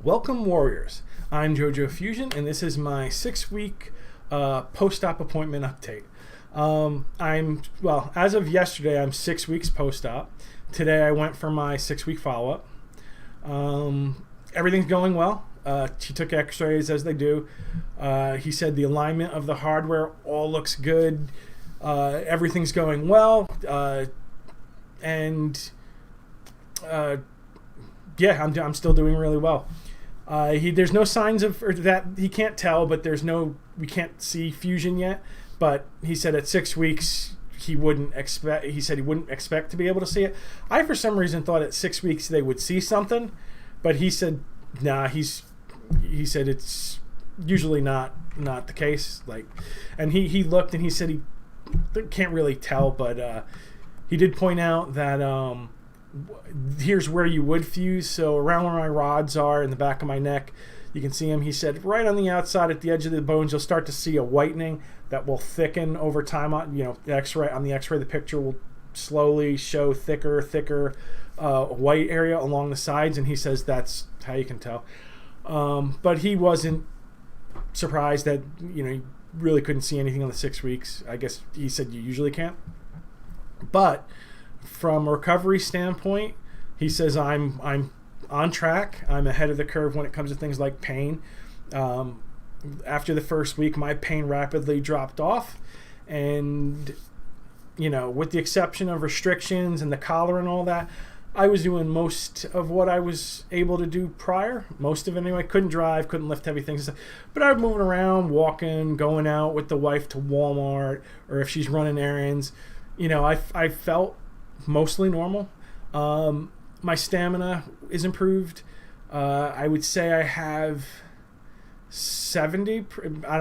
Welcome, Warriors. I'm JoeJoe Fusion, and this is my 6-week post-op appointment update. As of yesterday, I'm 6 weeks post-op. Today, I went for my 6-week follow-up. Everything's going well. She took x-rays as they do. He said the alignment of the hardware all looks good. Everything's going well. I'm still doing really well. There's no signs of, or that he can't tell, but we can't see fusion yet. But he said at 6 weeks he wouldn't expect to be able to see it. I for some reason thought at 6 weeks they would see something, but he said nah. He said it's usually not the case. And he looked and he said he can't really tell, but he did point out that here's where you would fuse. So around where my rods are in the back of my neck, you can see them. He said right on the outside at the edge of the bones, you'll start to see a whitening that will thicken over time. The X-ray, the picture will slowly show thicker white area along the sides, and he says that's how you can tell. But he wasn't surprised that you really couldn't see anything on the 6 weeks. I guess he said you usually can't. But from a recovery standpoint, he says I'm on track. I'm ahead of the curve when it comes to things like pain. After the first week, my pain rapidly dropped off, and with the exception of restrictions and the collar and all that, I was doing most of what I was able to do prior. Most of it anyway. Couldn't drive, couldn't lift heavy things, but I was moving around, walking, going out with the wife to Walmart, or if she's running errands. I felt mostly normal. My stamina is improved. I would say I have 70. I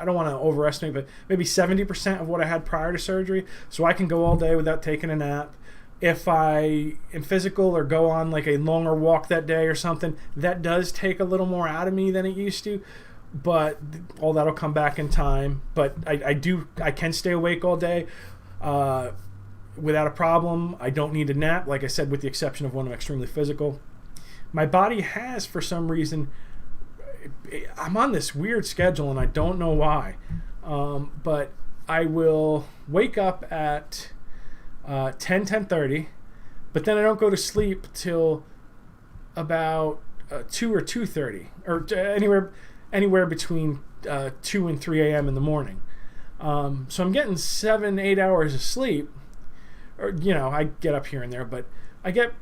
don't want to overestimate, but maybe 70% of what I had prior to surgery. So I can go all day without taking a nap. If I am physical or go on like a longer walk that day or something, that does take a little more out of me than it used to. But all that'll come back in time. But I can stay awake all day without a problem. I don't need a nap, like I said, with the exception of when I'm extremely physical. My body has, for some reason, I'm on this weird schedule and I don't know why, but I will wake up at 10:30, but then I don't go to sleep till about 2 or 2:30, or anywhere between 2 and 3 a.m. in the morning. So I'm getting 7-8 hours of sleep. Or, I get up here and there, but I get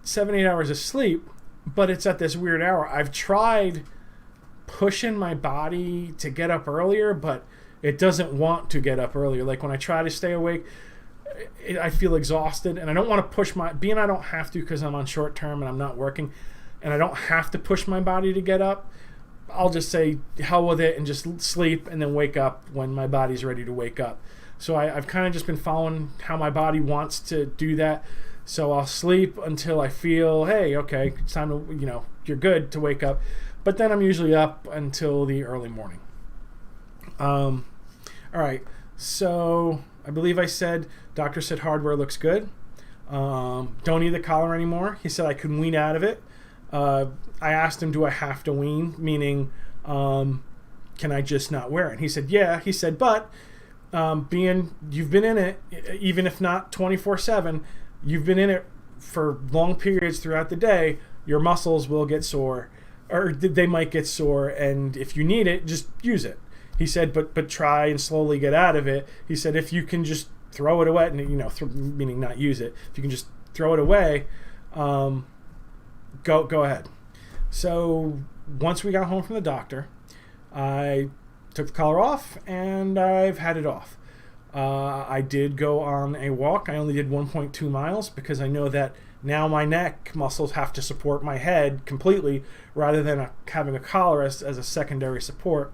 7-8 hours of sleep, but it's at this weird hour. I've tried pushing my body to get up earlier, but it doesn't want to get up earlier. Like when I try to stay awake, I feel exhausted, and I don't want to push I don't have to because I'm on short term and I'm not working, and I don't have to push my body to get up. I'll just say hell with it and just sleep and then wake up when my body's ready to wake up. So I've kind of just been following how my body wants to do that. So I'll sleep until I feel, hey, okay, it's time to, you're good to wake up. But then I'm usually up until the early morning. All right. So I believe I said, doctor said hardware looks good. Don't need the collar anymore. He said I could wean out of it. I asked him, do I have to wean? Meaning, can I just not wear it? And he said, yeah. He said, but you've been in it, even if not 24/7, you've been in it for long periods throughout the day, your muscles will get sore, or they might get sore, and if you need it, just use it. He said, but try and slowly get out of it. He said, if you can just throw it away, meaning not use it, if you can just throw it away, go ahead. So once we got home from the doctor, I took the collar off, and I've had it off. I did go on a walk. I only did 1.2 miles because I know that now my neck muscles have to support my head completely rather than having a collar as a secondary support.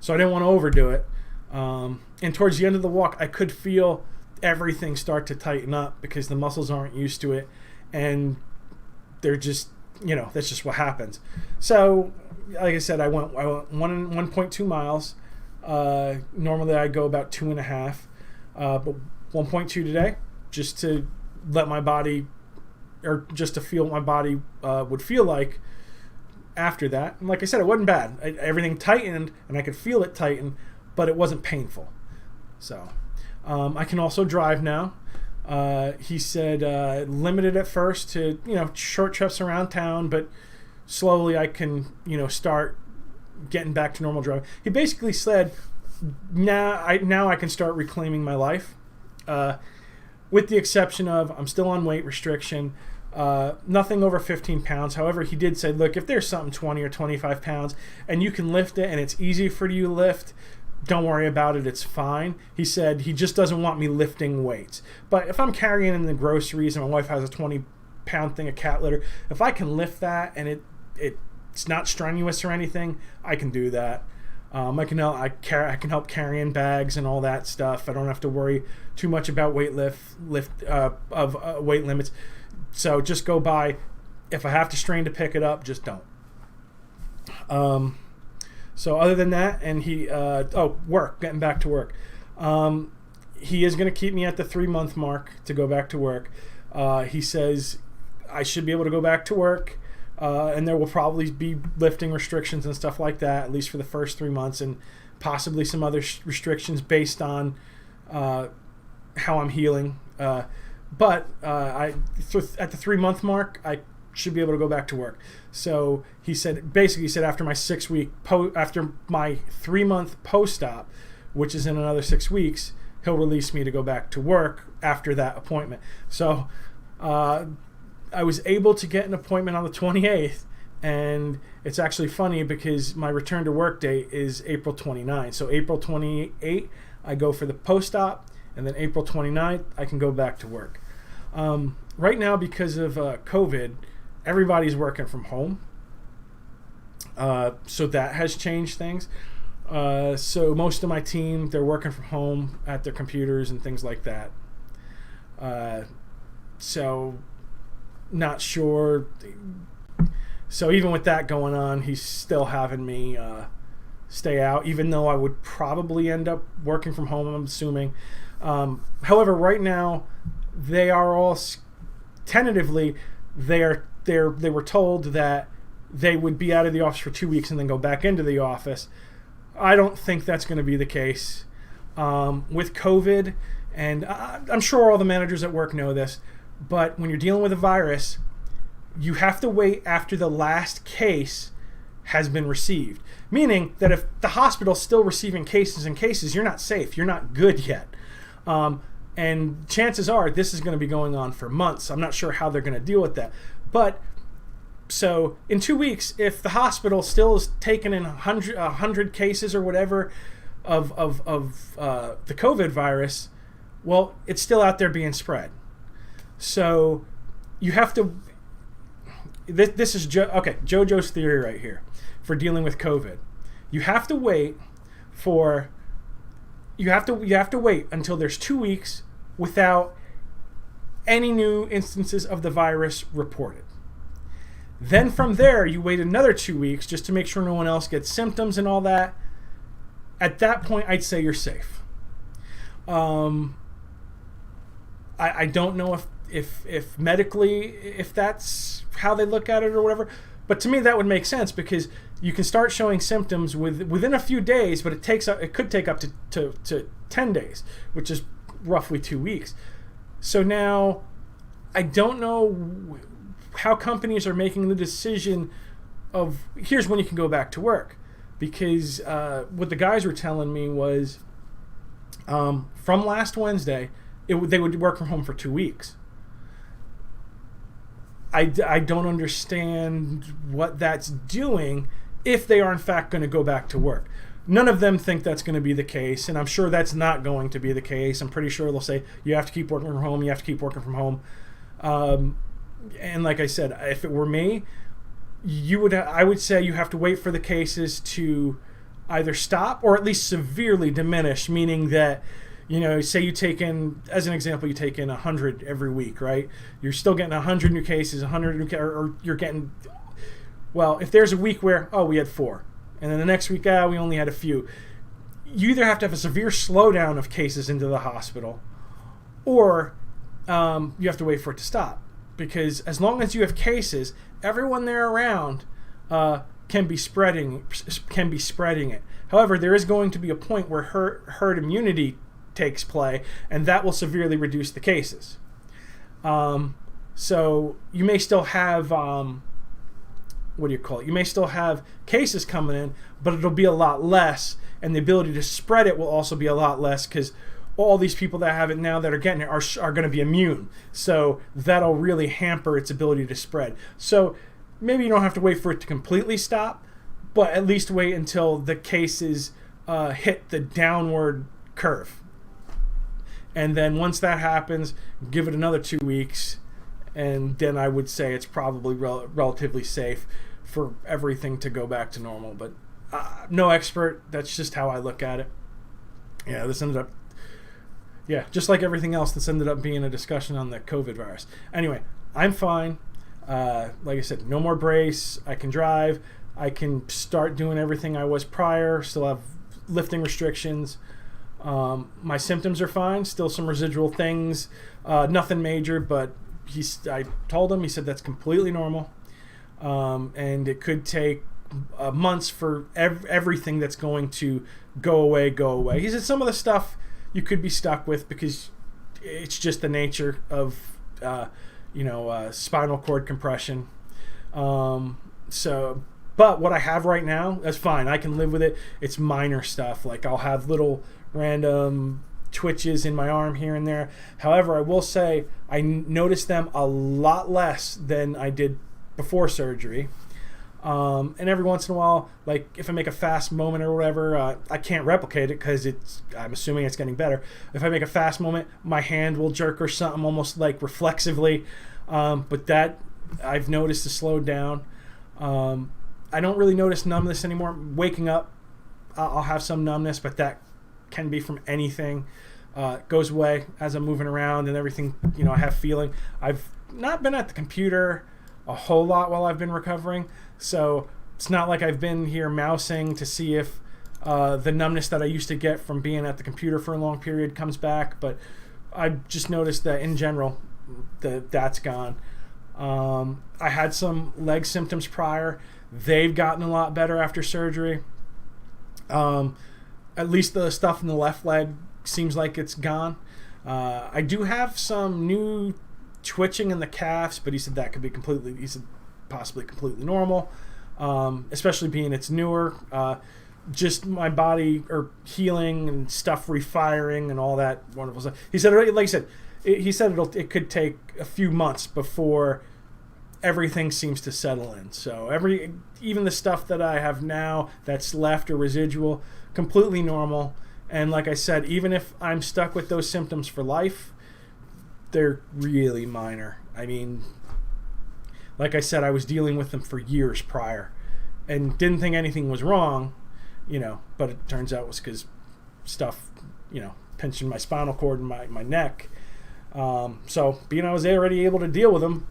So I didn't want to overdo it. And towards the end of the walk, I could feel everything start to tighten up because the muscles aren't used to it, and they're just, that's just what happens. So like I said, I went 1.2 miles. Normally I go about 2.5, but 1.2 today, just to let my body, or just to feel what my body would feel like after that. And like I said, it wasn't bad. Everything tightened, and I could feel it tighten, but it wasn't painful. So I can also drive now. He said limited at first to, short trips around town, but slowly I can, start getting back to normal driving. He basically said, now I can start reclaiming my life, with the exception of I'm still on weight restriction, nothing over 15 pounds. However, he did say, look, if there's something 20 or 25 pounds and you can lift it and it's easy for you to lift, don't worry about it, it's fine. He said he just doesn't want me lifting weights. But if I'm carrying in the groceries and my wife has a 20-pound thing of cat litter, if I can lift that and it's not strenuous or anything, I can do that. I can help carrying bags and all that stuff. I don't have to worry too much about weight limits. So just go by. If I have to strain to pick it up, just don't. So other than that, and getting back to work. He is going to keep me at the 3-month mark to go back to work. He says I should be able to go back to work. And there will probably be lifting restrictions and stuff like that, at least for the first 3 months, and possibly some other restrictions based on how I'm healing. But at the 3-month mark, I should be able to go back to work. So he said after my 3-month post-op, which is in another 6 weeks, he'll release me to go back to work after that appointment. So I was able to get an appointment on the 28th, and it's actually funny because my return to work date is April 29th. So April 28th, I go for the post-op, and then April 29th, I can go back to work. Right now, because of COVID, everybody's working from home. So that has changed things. So most of my team, they're working from home at their computers and things like that. So not sure. So even with that going on, he's still having me stay out, even though I would probably end up working from home, I'm assuming. However, right now, they are all tentatively, they were told that they would be out of the office for 2 weeks and then go back into the office. I don't think that's going to be the case. With COVID, and I'm sure all the managers at work know this, but when you're dealing with a virus, you have to wait after the last case has been received. Meaning that if the hospital's still receiving cases, you're not safe. You're not good yet. And chances are this is going to be going on for months. I'm not sure how they're going to deal with that. But so in 2 weeks, if the hospital still is taking in 100 cases or whatever of the COVID virus, well, it's still out there being spread. So you have to. This is JoeJoe's theory right here for dealing with COVID. You have to wait for. You have to wait until there's 2 weeks without any new instances of the virus reported. Then from there, you wait another 2 weeks just to make sure no one else gets symptoms and all that. At that point, I'd say you're safe. I don't know if medically, if that's how they look at it or whatever, but to me that would make sense because you can start showing symptoms within a few days, but it could take up to 10 days, which is roughly 2 weeks. So now I don't know how companies are making the decision of here's when you can go back to work, because what the guys were telling me was from last Wednesday they would work from home for 2 weeks. I don't understand what that's doing if they are in fact going to go back to work. None of them think that's going to be the case, and I'm sure that's not going to be the case. I'm pretty sure they'll say, you have to keep working from home, you have to keep working from home. And like I said, if it were me, I would say you have to wait for the cases to either stop or at least severely diminish, meaning that, say you take in, as an example, you take in 100 every week, right? You're still getting 100 new cases, or you're getting, well, if there's a week where, we had 4, and then the next week, we only had a few. You either have to have a severe slowdown of cases into the hospital, or you have to wait for it to stop. Because as long as you have cases, everyone there around can be spreading it. However, there is going to be a point where herd immunity takes play, and that will severely reduce the cases. So you may still have You may still have cases coming in, but it'll be a lot less, and the ability to spread it will also be a lot less, because all these people that have it now that are getting it are going to be immune. So that'll really hamper its ability to spread. So maybe you don't have to wait for it to completely stop, but at least wait until the cases hit the downward curve. And then once that happens, give it another 2 weeks, and then I would say it's probably relatively safe for everything to go back to normal. But no expert. That's just how I look at it. Yeah, just like everything else, this ended up being a discussion on the COVID virus. Anyway, I'm fine. Like I said, no more brace. I can drive. I can start doing everything I was prior. Still have lifting restrictions. My symptoms are fine. Still some residual things. Nothing major, but I told him. He said that's completely normal. And it could take months for everything that's going to go away. He said some of the stuff you could be stuck with because it's just the nature of spinal cord compression. But what I have right now, that's fine. I can live with it. It's minor stuff. Like I'll have little random twitches in my arm here and there. However, I will say I noticed them a lot less than I did before surgery. And every once in a while, like if I make a fast moment or whatever, I can't replicate it because I'm assuming it's getting better. If I make a fast moment, my hand will jerk or something almost like reflexively. But that I've noticed has slowed down. I don't really notice numbness anymore. Waking up, I'll have some numbness, but that can be from anything. It goes away as I'm moving around and everything. I have feeling. I've not been at the computer a whole lot while I've been recovering, so it's not like I've been here mousing to see if the numbness that I used to get from being at the computer for a long period comes back. But I've just noticed that in general, that's gone. I had some leg symptoms prior. They've gotten a lot better after surgery. At least the stuff in the left leg seems like it's gone. I do have some new twitching in the calves, but he said that could be possibly completely normal, especially being it's newer. Just my body or healing and stuff refiring and all that wonderful stuff. He said, like I said, it could take a few months before everything seems to settle in. So even the stuff that I have now that's left or residual, completely normal. And like I said, even if I'm stuck with those symptoms for life, they're really minor. I mean, like I said, I was dealing with them for years prior and didn't think anything was wrong, but it turns out it was because stuff, pinching my spinal cord and my neck. So being I was already able to deal with them,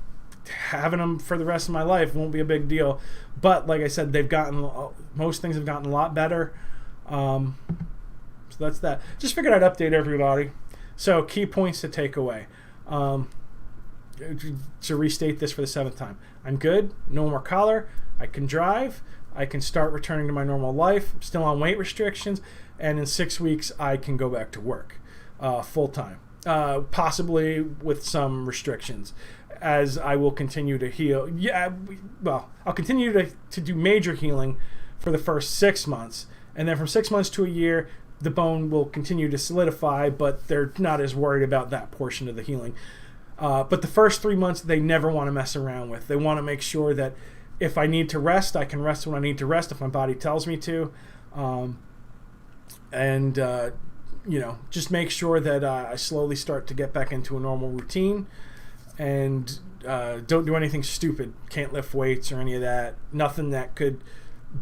having them for the rest of my life won't be a big deal. But like I said, most things have gotten a lot better. So that's that. Just figured I'd update everybody. So key points to take away. To restate this for the 7th time. I'm good. No more collar. I can drive. I can start returning to my normal life. I'm still on weight restrictions. And in 6 weeks, I can go back to work full time. Possibly with some restrictions, as I will continue to heal. I'll continue to do major healing for the first 6 months, and then from 6 months to a year, the bone will continue to solidify, but they're not as worried about that portion of the healing. But the first 3 months, they never want to mess around with. They want to make sure that if I need to rest, I can rest when I need to rest if my body tells me to. Just make sure that I slowly start to get back into a normal routine, and don't do anything stupid. Can't lift weights or any of that. Nothing that could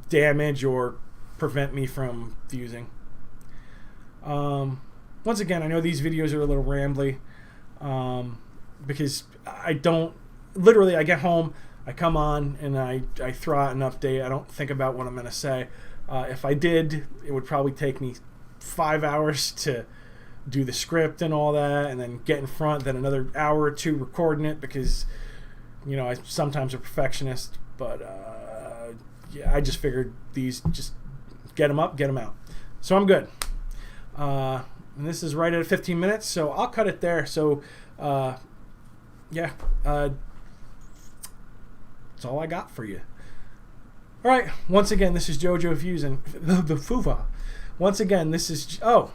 damage or prevent me from fusing. Once again, I know these videos are a little rambly because I get home, I come on, and I throw out an update. I don't think about what I'm going to say. If I did, it would probably take me 5 hours to do the script and all that, and then get in front, then another hour or two recording it because, I sometimes a perfectionist, but yeah, I just figured these, just get them up, get them out. So I'm good. And this is right at 15 minutes, so I'll cut it there. So, yeah, that's all I got for you. All right, once again, this is JoJo Fusion, the Fuva. Once again, this is, oh,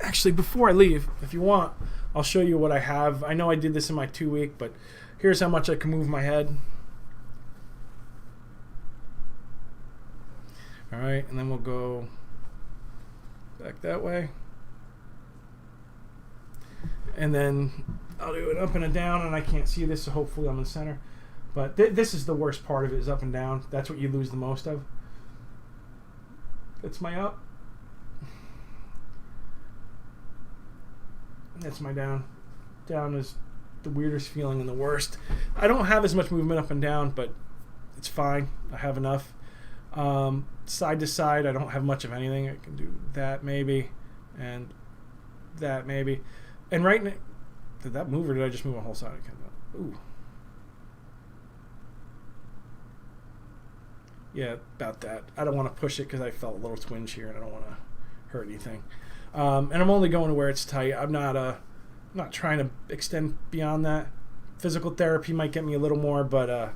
actually, before I leave, if you want, I'll show you what I have. I know I did this in my 2-week, but here's how much I can move my head. All right, and then we'll go back that way. And then I'll do it up and a down, and I can't see this, so hopefully I'm in the center. But this is the worst part of it, is up and down. That's what you lose the most of. That's my up. That's my down. Down is the weirdest feeling and the worst. I don't have as much movement up and down, but it's fine. I have enough. Side to side, I don't have much of anything. I can do that maybe, and that maybe. And right now, did that move or did I just move a whole side? Ooh. Yeah, about that. I don't want to push it because I felt a little twinge here, and I don't want to hurt anything. And I'm only going to where it's tight. I'm not trying to extend beyond that. Physical therapy might get me a little more, but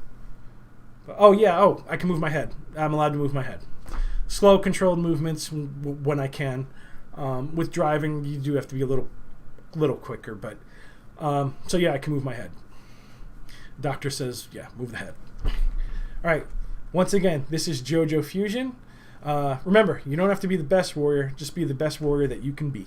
oh yeah, oh, I can move my head. I'm allowed to move my head. Slow, controlled movements when I can. With driving, you do have to be a little quicker, but so yeah, I can move my head. Doctor says, yeah, move the head. All right. Once again, this is JoJo Fusion. Remember, you don't have to be the best warrior. Just be the best warrior that you can be.